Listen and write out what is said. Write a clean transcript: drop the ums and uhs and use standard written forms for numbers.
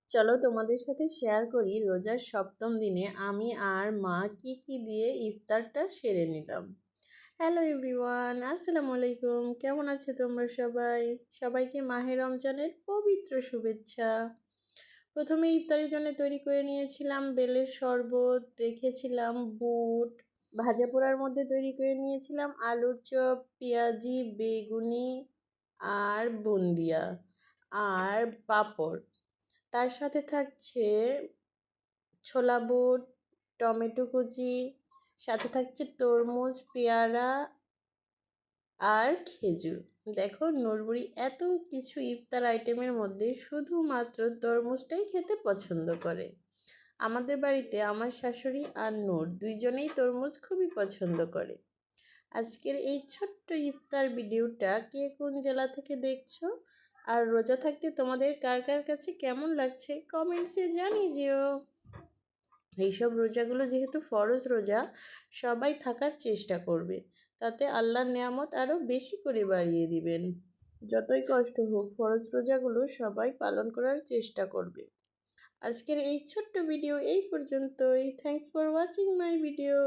চলো তোমাদের সাথে শেয়ার করি রোজার সপ্তম দিনে আমি আর মা কি কি দিয়ে ইফতারটা সেরে নিলাম। হ্যালো এভরিওয়ান, আসসালামু আলাইকুম। কেমন আছো তোমরা সবাই? সবাইকে মাহে রমজানের পবিত্র শুভেচ্ছা। প্রথমে ইফতারের জন্য তৈরি করে নিয়েছিলাম বেলের শরবত, রেখেছিলাম বুট, ভাজা পোড়ার মধ্যে তৈরি করে নিয়েছিলাম আলুর চপ, পেঁয়াজি, বেগুনি আর বুন্দিয়া আর পাঁপড়। তার সাথে থাকছে ছোলা বুট, টমেটো কুচি, সাথে থাকছে তরমুজ, পেয়ারা আর খেজুর। দেখো নূরবুড়ি এত কিছু ইফতার আইটেমের মধ্যে শুধুমাত্র তরমুজটাই খেতে পছন্দ করে। আমাদের বাড়িতে আমার শাশুড়ি আর নূর দুইজনেই তরমুজ খুবই পছন্দ করে। আজকের এই ছোট্ট ইফতার ভিডিওটা কে কোন জেলা থেকে দেখছো আর রোজা থাকতে তোমাদের কার কার কাছে কেমন লাগছে কমেন্টসে জানিয়ে যেও। এইসব রোজাগুলো যেহেতু ফরজ রোজা, সবাই থাকার চেষ্টা করবে, তাতে আল্লাহর নেয়ামত আরও বেশি করে বাড়িয়ে দিবেন। যতই কষ্ট হোক ফরজ রোজাগুলো সবাই পালন করার চেষ্টা করবে। আজকের এই ছোট্ট ভিডিও এই পর্যন্তই। Thanks for watching my video.